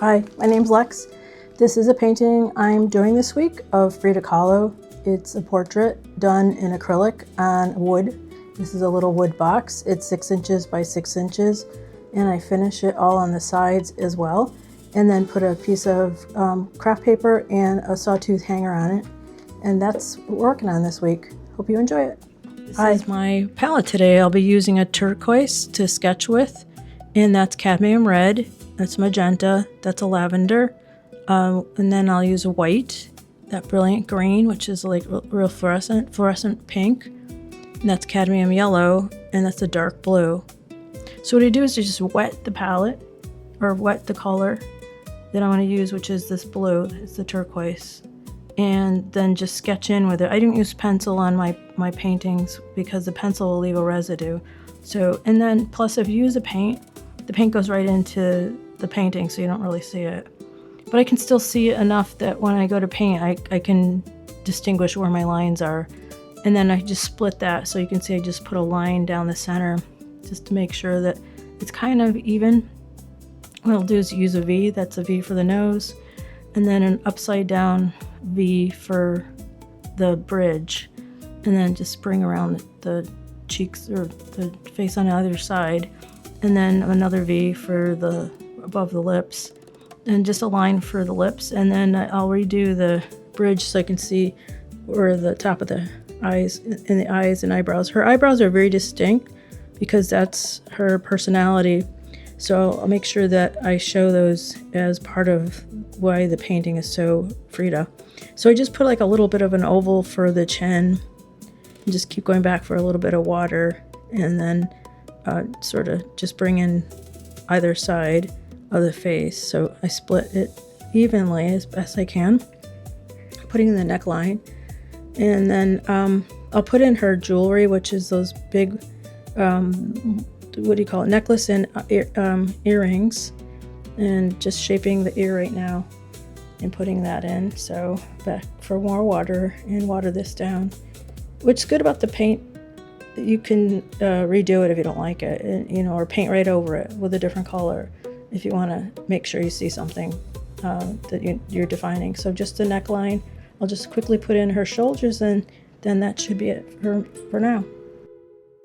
Hi, my name's Lex. This is a painting I'm doing this week of Frida Kahlo. It's a portrait done in acrylic on wood. This is a little wood box. It's 6 inches by 6 inches, and I finish it all on the sides as well, and then put a piece of craft paper and a sawtooth hanger on it. And that's what we're working on this week. Hope you enjoy it. This is my palette today. I'll be using a turquoise to sketch with, and that's cadmium red. That's magenta, that's a lavender, and then I'll use a white, that brilliant green, which is like real fluorescent pink, and that's cadmium yellow, and that's a dark blue. So what I do is I just wet the palette, or wet the color that I want to use, which is this blue, it's the turquoise, and then just sketch in with it. I don't use pencil on my paintings because the pencil will leave a residue. So, and then plus if you use a paint, the paint goes right into the painting, so you don't really see it. But I can still see it enough that when I go to paint, I can distinguish where my lines are. And then I just split that, so you can see I just put a line down the center just to make sure that it's kind of even. What I'll do is use a V, that's a V for the nose, and then an upside down V for the bridge. And then just bring around the cheeks or the face on the other side. And then another V for the above the lips, and just a line for the lips, and then I'll redo the bridge so I can see where the top of the eyes, in the eyes and eyebrows. Her eyebrows are very distinct because that's her personality, so I'll make sure that I show those as part of why the painting is so Frida. So I just put like a little bit of an oval for the chin and just keep going back for a little bit of water, and then sort of just bring in either side of the face. So I split it evenly as best I can, putting in the neckline, and then I'll put in her jewelry, which is those big what do you call it, necklace and earrings, and just shaping the ear right now and putting that in. So back for more water and water this down. What's good about the paint, you can redo it if you don't like it, and, or paint right over it with a different color if you want to make sure you see something that you're defining. So just the neckline, I'll just quickly put in her shoulders, and then that should be it for now.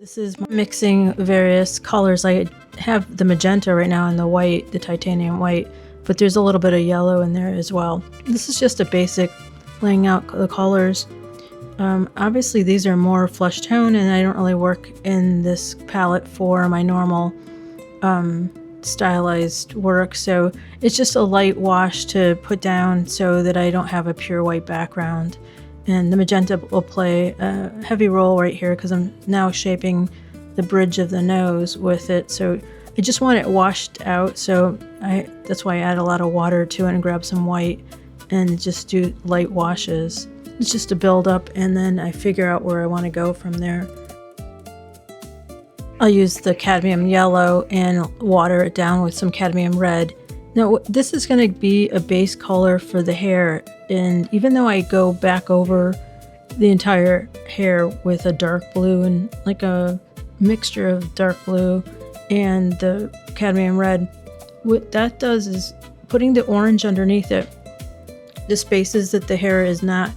This is mixing various colors. I have the magenta right now and the white, the titanium white, but there's a little bit of yellow in there as well. This is just a basic laying out the colors. Obviously these are more flesh tone, and I don't really work in this palette for my normal stylized work, so it's just a light wash to put down so that I don't have a pure white background. And the magenta will play a heavy role right here because I'm now shaping the bridge of the nose with it, so I just want it washed out, so that's why I add a lot of water to it and grab some white and just do light washes. It's just a build up, and then I figure out where I want to go from there. I'll use the cadmium yellow and water it down with some cadmium red. Now this is going to be a base color for the hair, and even though I go back over the entire hair with a dark blue and like a mixture of dark blue and the cadmium red, what that does is putting the orange underneath it, the spaces that the hair is not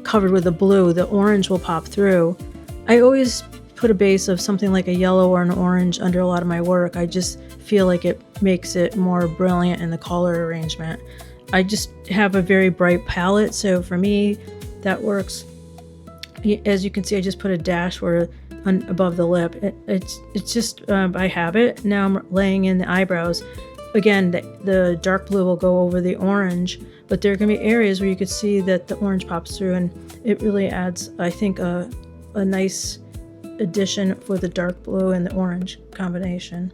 covered with the blue, the orange will pop through. I always put a base of something like a yellow or an orange under a lot of my work. I just feel like it makes it more brilliant in the color arrangement. I just have a very bright palette, so for me that works. As you can see, I just put a dash above the lip. It's just by habit. Now I'm laying in the eyebrows. Again, the dark blue will go over the orange, but there are going to be areas where you could see that the orange pops through, and it really adds, I think, a nice addition for the dark blue and the orange combination.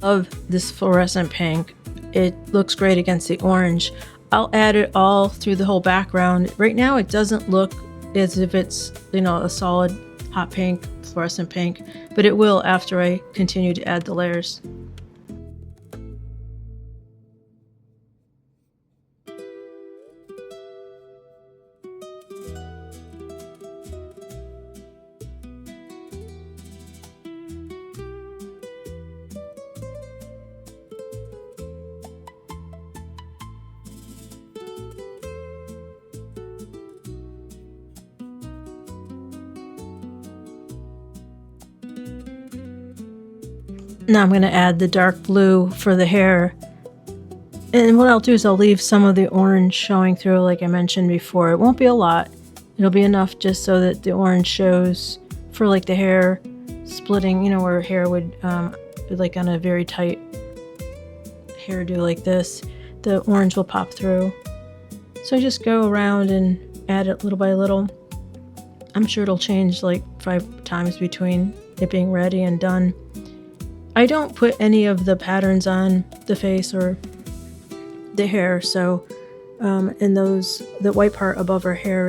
Love this fluorescent pink. It looks great against the orange. I'll add it all through the whole background. Right now it doesn't look as if it's, a solid hot pink, fluorescent pink, but it will after I continue to add the layers. Now I'm going to add the dark blue for the hair. And what I'll do is I'll leave some of the orange showing through like I mentioned before. It won't be a lot. It'll be enough just so that the orange shows for like the hair splitting, you know, where hair would be like on a very tight hairdo like this. The orange will pop through. So I just go around and add it little by little. I'm sure it'll change like 5 times between it being ready and done. I don't put any of the patterns on the face or the hair, so and the white part above her hair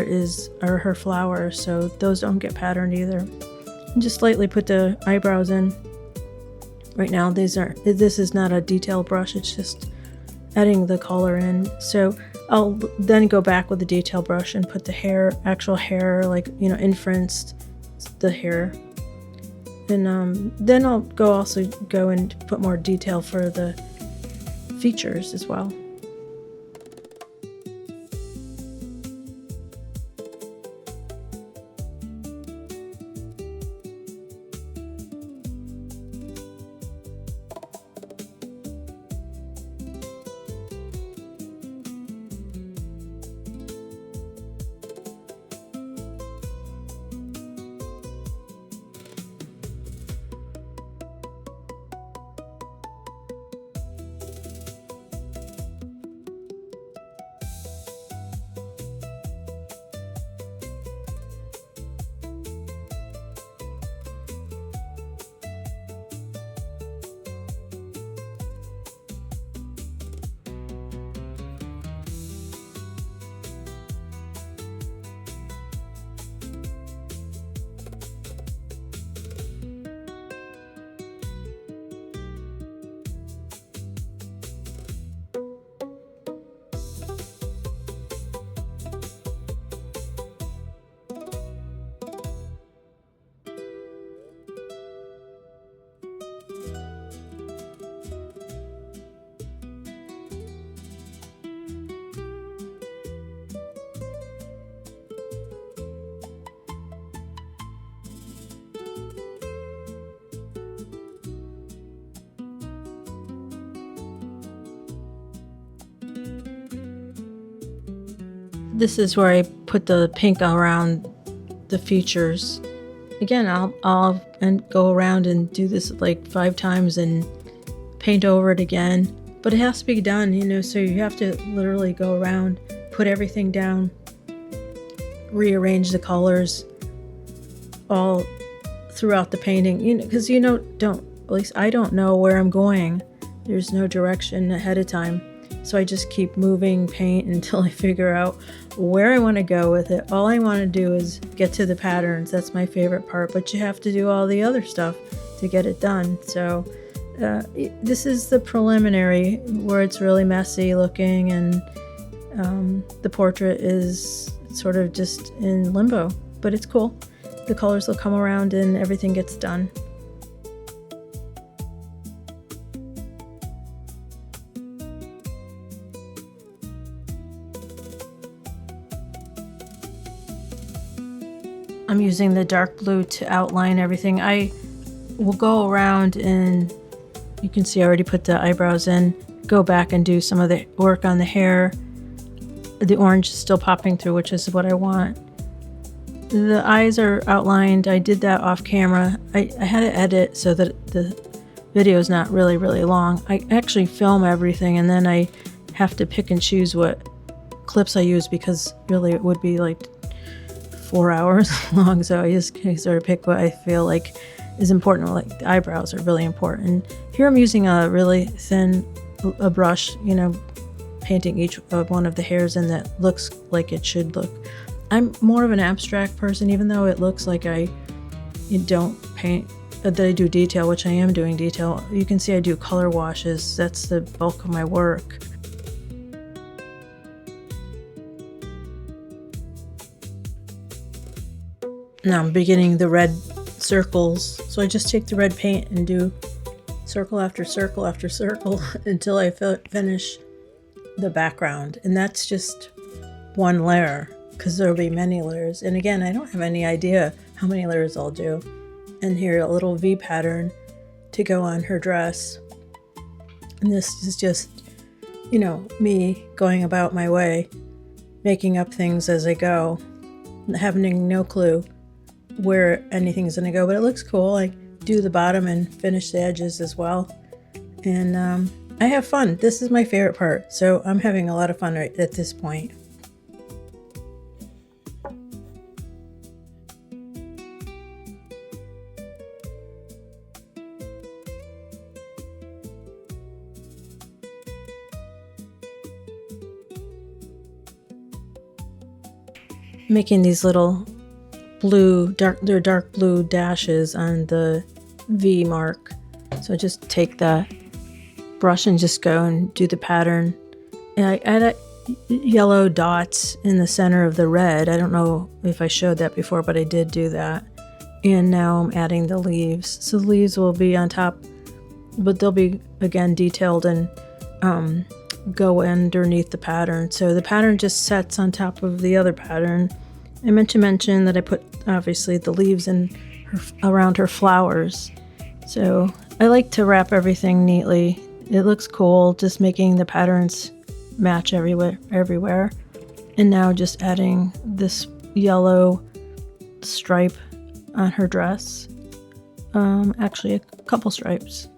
are her flowers, so those don't get patterned either. And just lightly put the eyebrows in. Right now this is not a detail brush, it's just adding the color in. So I'll then go back with the detail brush and put the actual hair, like, you know, inferenced the hair. And then I'll also go and put more detail for the features as well. This is where I put the pink around the features. Again, I'll go around and do this like 5 times and paint over it again. But it has to be done, you know, so you have to literally go around, put everything down, rearrange the colors all throughout the painting, you know, because at least I don't know where I'm going. There's no direction ahead of time. So I just keep moving paint until I figure out where I want to go with it. All I want to do is get to the patterns. That's my favorite part, but you have to do all the other stuff to get it done. So this is the preliminary where it's really messy looking, and the portrait is sort of just in limbo, but it's cool. The colors will come around and everything gets done. I'm using the dark blue to outline everything. I will go around and you can see I already put the eyebrows in, go back and do some of the work on the hair. The orange is still popping through, which is what I want. The eyes are outlined. I did that off camera. I had to edit so that the video is not really, really long. I actually film everything and then I have to pick and choose what clips I use, because really it would be like 4 hours long, so I just sort of pick what I feel like is important. Like the eyebrows are really important. Here I'm using a really thin brush, you know, painting each one of the hairs, and that looks like it should look. I'm more of an abstract person, even though it looks like I don't paint, that I do detail, which I am doing detail. You can see I do color washes. That's the bulk of my work. Now I'm beginning the red circles, so I just take the red paint and do circle after circle after circle until I finish the background. And that's just one layer, because there'll be many layers. And again, I don't have any idea how many layers I'll do. And here a little V pattern to go on her dress. And this is just, you know, me going about my way, making up things as I go, having no clue where anything's gonna go, but it looks cool. I do the bottom and finish the edges as well. And I have fun. This is my favorite part, so I'm having a lot of fun right at this point. Making these little they're dark blue dashes on the V mark. So just take the brush and just go and do the pattern. And I add yellow dots in the center of the red. I don't know if I showed that before, but I did do that. And now I'm adding the leaves. So the leaves will be on top, but they'll be again detailed and go underneath the pattern. So the pattern just sets on top of the other pattern. I meant to mention that I put obviously the leaves around her flowers. So I like to wrap everything neatly. It looks cool, just making the patterns match everywhere. And now just adding this yellow stripe on her dress. Actually a couple stripes.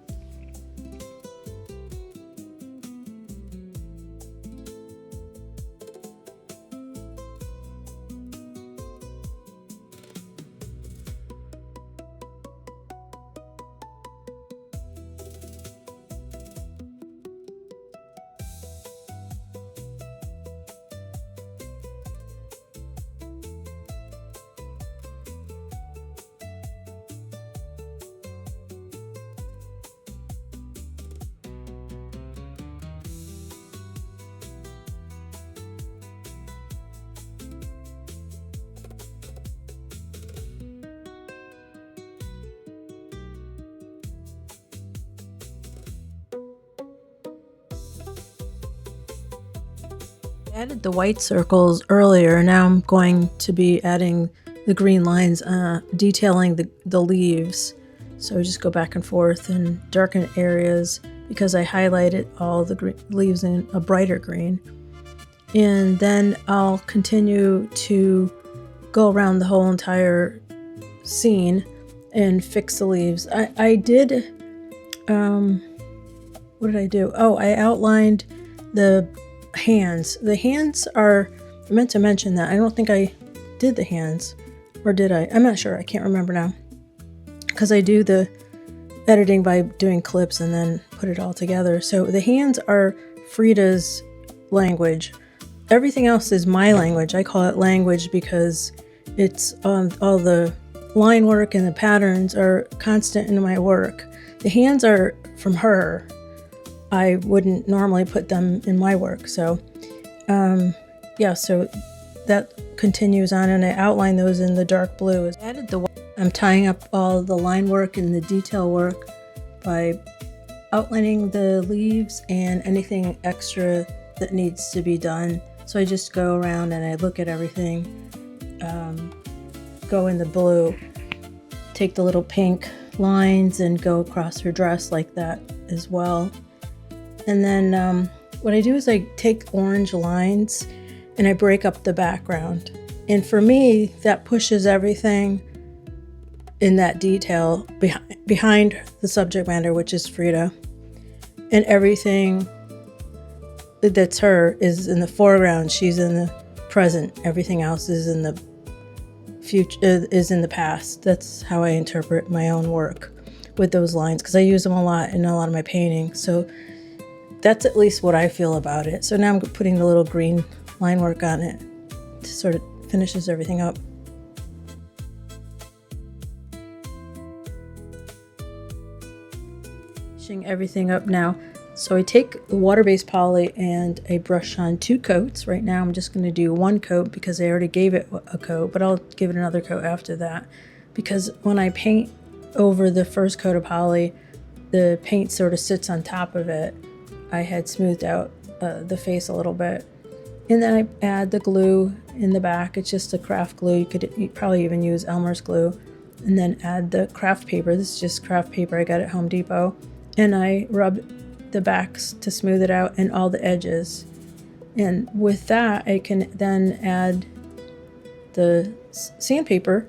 I added the white circles earlier. Now I'm going to be adding the green lines, detailing the leaves. So just go back and forth and darken areas because I highlighted all the leaves in a brighter green. And then I'll continue to go around the whole entire scene and fix the leaves. I did, what did I do? Oh, I outlined the hands. The hands are, I meant to mention that. I don't think I did the hands, or did I? I'm not sure. I can't remember now. Because I do the editing by doing clips and then put it all together. So the hands are Frida's language. Everything else is my language. I call it language because it's all the line work and the patterns are constant in my work. The hands are from her. I wouldn't normally put them in my work. So yeah, so that continues on, and I outline those in the dark blue. I added I'm tying up all the line work and the detail work by outlining the leaves and anything extra that needs to be done. So I just go around and I look at everything, go in the blue, take the little pink lines and go across her dress like that as well. And then what I do is I take orange lines and I break up the background. And for me, that pushes everything in that detail behind the subject matter, which is Frida. And everything that's her is in the foreground. She's in the present. Everything else is in the future, is in the past. That's how I interpret my own work with those lines, because I use them a lot in a lot of my paintings. So that's at least what I feel about it. So now I'm putting the little green line work on it to sort of finishes everything up. Finishing everything up now. So I take the water-based poly and I brush on 2 coats. Right now I'm just going to do 1 coat because I already gave it a coat, but I'll give it another coat after that. Because when I paint over the first coat of poly, the paint sort of sits on top of it. I had smoothed out the face a little bit. And then I add the glue in the back. It's just a craft glue. You could probably even use Elmer's glue. and then add the craft paper. This is just craft paper I got at Home Depot. And I rub the backs to smooth it out and all the edges. And with that, I can then add the sandpaper.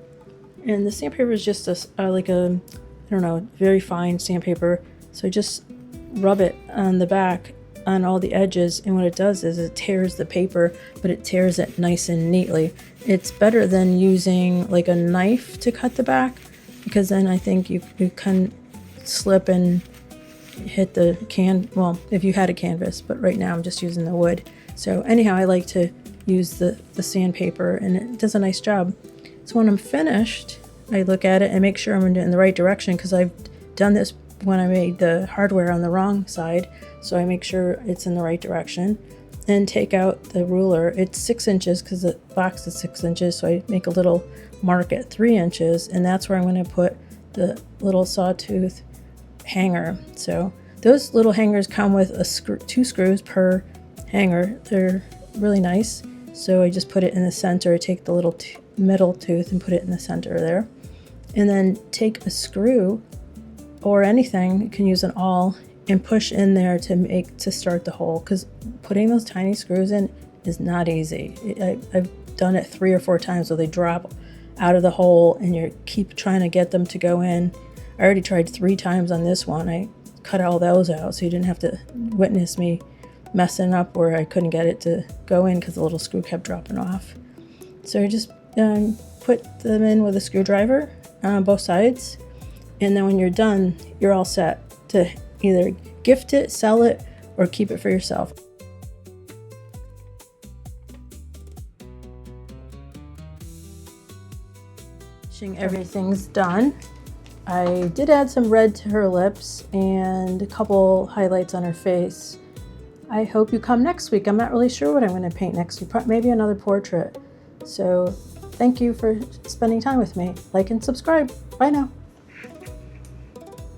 And the sandpaper is just like a, I don't know, very fine sandpaper. So I just rub it on the back on all the edges, and what it does is it tears the paper, but it tears it nice and neatly. It's better than using like a knife to cut the back, because then I think you can slip and hit the well, if you had a canvas, but right now I'm just using the wood. So anyhow, I like to use the sandpaper, and it does a nice job. So when I'm finished, I look at it and make sure I'm in the right direction, because I've done this when I made the hardware on the wrong side. So I make sure it's in the right direction and take out the ruler. It's 6 inches because the box is 6 inches. So I make a little mark at 3 inches, and that's where I'm going to put the little sawtooth hanger. So those little hangers come with 2 screws per hanger. They're really nice. So I just put it in the center. I take the little middle tooth and put it in the center there. And then take a screw or anything, you can use an awl, and push in there to start the hole, because putting those tiny screws in is not easy. I've done it 3 or 4 times where they drop out of the hole and you keep trying to get them to go in. I already tried 3 times on this one. I cut all those out so you didn't have to witness me messing up where I couldn't get it to go in because the little screw kept dropping off. So I just put them in with a screwdriver on both sides, and then when you're done, you're all set to either gift it, sell it, or keep it for yourself. Everything's done. I did add some red to her lips and a couple highlights on her face. I hope you come next week. I'm not really sure what I'm going to paint next week. Maybe another portrait. So thank you for spending time with me. Like and subscribe. Bye now.